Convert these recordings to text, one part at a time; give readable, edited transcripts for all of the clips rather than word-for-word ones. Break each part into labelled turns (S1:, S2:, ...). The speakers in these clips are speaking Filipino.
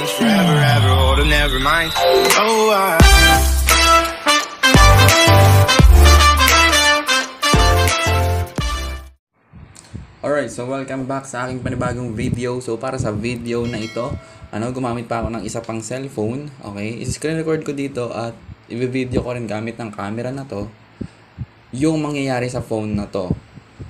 S1: change forever, ever, or never mind. Oh,
S2: Alright, so welcome back sa aking panibagong video. So para sa video na ito, gumamit pa ako ng isa pang cellphone. Okay, i-screen record ko dito at i-video ko rin gamit ng camera na to yung mangyayari sa phone na to,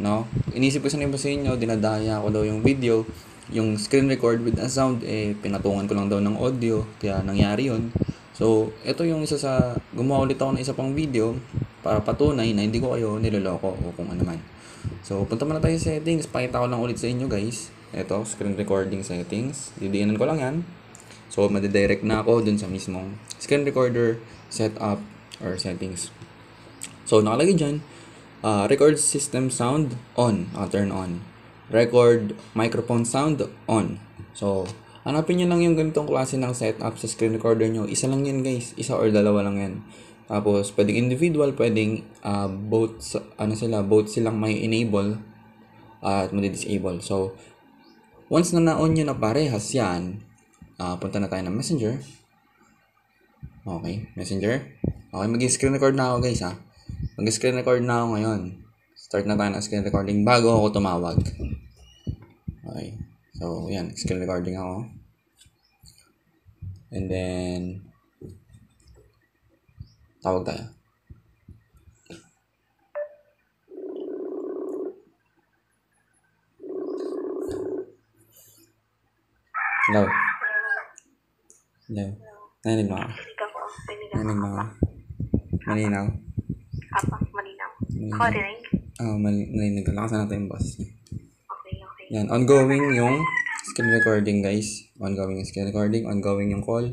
S2: no? Inisip ko sa inyo, dinadaya ko daw yung video, yung screen record with a sound, pinatungan ko lang daw ng audio, kaya nangyari yun. So, ito yung isa sa, gumawa ulit ako ng isa pang video para patunay na hindi ko kayo niloloko o kung ano man. So, punta muna tayo sa settings. Pakita ko lang ulit sa inyo, guys. Ito, screen recording settings. Didiinan ko lang yan. So, madidirect na ako dun sa mismong screen recorder setup or settings. So, nakalagay dyan, record system sound on. Turn on. Record microphone sound on. So, hanapin nyo lang yung ganitong klase ng setup sa screen recorder nyo. Isa lang yan, guys. Isa or dalawa lang yan. Tapos, pwedeng individual, pwedeng both silang may enable at madi-disable. So, once na na-on nyo na parehas yan, punta na tayo ng Messenger. Okay, Messenger. Okay, mag-screen record na ako, guys, ha. Mag-screen record na ako ngayon. Start na tayo ng screen recording bago ako tumawag. Okay, so, yan, screen recording ako. And then, tawag tayo. Hello. Hello. Narinig mo ako? Narinig mo ako? Malinaw?
S3: Apa, malinaw. Ako rinig?
S2: Oo, narinig ko. Lakasan natin yung boss.
S3: Okay.
S2: Yan, ongoing yung screen recording, guys. Ongoing yung screen recording, ongoing yung call.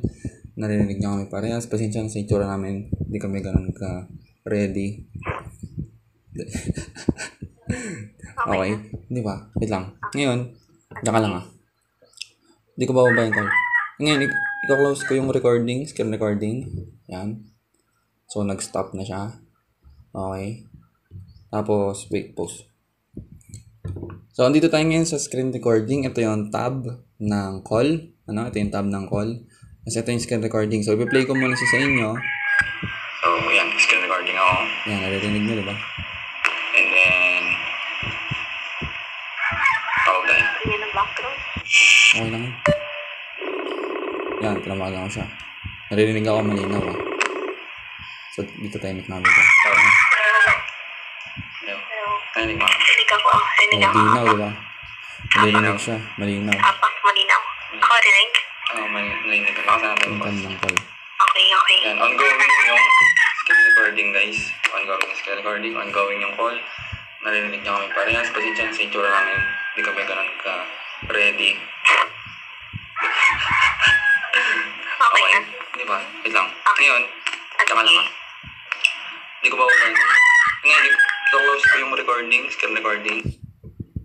S2: Narinig niyo kami parehas. Pasensya na sa itsura namin. Hindi kami ganun ka ready. Okay. Hindi ba? Wait lang. Ngayon, diyan ka lang Hindi ko bababa yung call. Ngayon, i-close ko yung recording, screen recording. Yan. So, nag-stop na siya. Okay. Tapos, wait, pause. So, andito tayo ngayon sa screen recording. Ito yung tab ng call. Ito yung tab ng call. Kasi ito yung screen recording. So, i-play ko muna sa inyo.
S4: So, yan. Screen recording ako.
S2: Yan, naririnig nyo, diba?
S4: And then, tawag tayo.
S3: Tingin ng background.
S2: Okay lang yun. Yan, tinamagan ko siya. Naririnig ako malinaw, So, dito tayo namin ito.
S4: Hello. Narinig mo.
S3: Rinig ako. Rinig ako.
S2: Malinaw, diba? Naririnig siya. Malinaw.
S3: Apa, malinaw. Ako rinig?
S4: Narinig ko. Lakasan natin
S2: Yung
S4: boss.
S2: tab ng call.
S3: Okay.
S4: Yan. Ongoing yung screen recording, guys. Ongoing yung screen recording. Ongoing yung call. Narinig niyo kami parehas. Pasensya na sa itsura namin. Hindi kami ganun ka ready.
S3: Okay.
S4: Di ba? Wait lang. Ngayon, tsaka lang Hindi ko ba ulit. Ngayon, i-close ko yung recording, screen recording.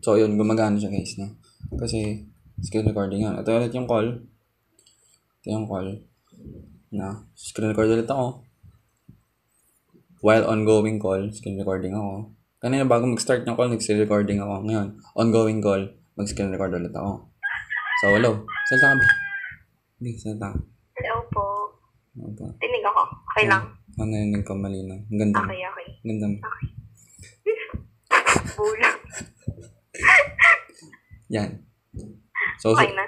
S2: So, yun, gumagana siya, guys, no? Kasi, screen recording yan. Ito ulit yung call. Ito yung call. Screen record ulit ako. While ongoing call, screen recording ako. Kanina bago mag-start yung call, nag-screen recording ako. Ngayon, ongoing call, mag-screen record ulit ako. So, hello. Salta ka. Hindi, salta ka.
S3: Hello po.
S2: Opo.
S3: Rinig ako. Okay lang.
S2: Narinig ko malinaw. Ang ganda.
S3: Okay.
S2: Ang ganda.
S3: Okay. Bulo.
S2: Yan. So,
S3: Okay na.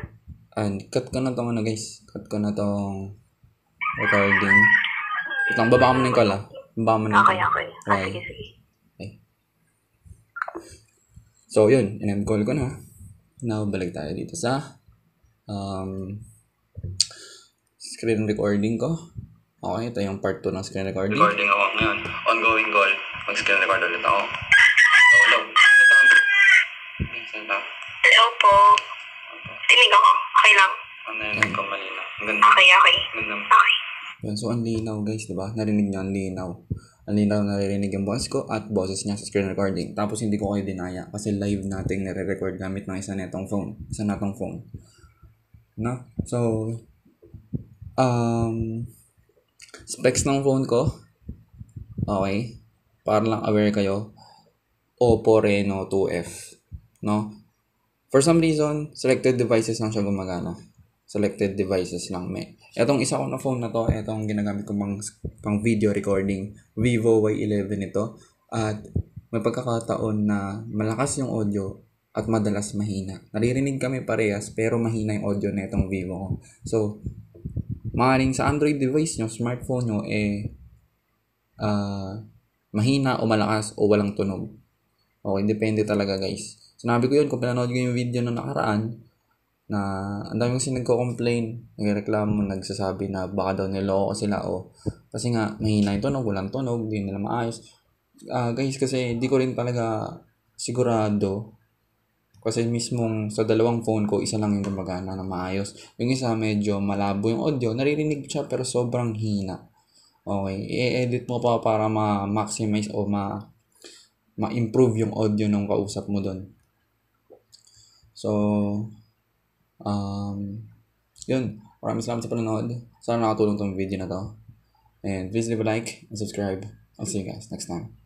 S2: cut ko na tong guys. Cut ko na tong recording. Itang baba mo na yung call, Baba mo na yung
S3: Okay.
S2: call. Right.
S3: Sige.
S2: Okay. So, yun. In-end call ko na. Now, balik tayo dito sa screen recording ko. Okay, ito yung part 2 ng screen recording.
S4: Recording ako ngayon. Ongoing call. Mag-screen record ulit ako. So, hello. Salta.
S3: Hello po. Rinig ako. Okay lang.
S4: Narinig ko malinaw. Ang ganda.
S3: Okay.
S4: Ang ganda.
S3: Okay.
S2: Yan, so ang linaw, guys, diba? Narinig niyo, ang linaw. Ang linaw naririnig yung boses ko at boses niya sa screen recording. Tapos hindi ko kayo dinaya kasi live nating nare-record gamit ng isa natong phone. No? So, specs ng phone ko. Okay. Para lang aware kayo. Oppo Reno 2F. No? For some reason, selected devices lang siya gumagana. selected devices lang may. Etong isa ko na phone na to, etong ginagamit ko pang video recording, Vivo Y11 ito. At may pagkakataon na malakas yung audio at madalas mahina. Naririnig kami parehas pero mahina yung audio na itong Vivo ko. So, maaaring sa Android device nyo, smartphone nyo, mahina o malakas o walang tunog. Okay, depende talaga guys. Sinabi ko yun kung pinanood ko yung video na nakaraan na ang dami kasi nagko-complain, nagreklamo, nagsasabi na baka daw niloko sila o kasi nga mahina yung tunog, walang tunog, hindi nila maayos. Guys, kasi di ko rin talaga sigurado kasi mismong sa dalawang phone ko, isa lang yung gumagana na maayos. Yung isa medyo malabo yung audio, naririnig siya pero sobrang hina. Okay, i-edit mo pa para ma-maximize o ma-improve yung audio ng kausap mo doon. So, yun. Maraming salamat sa panonood. Sana nakatulong tong video na to. And please leave a like and subscribe. I'll see you guys next time.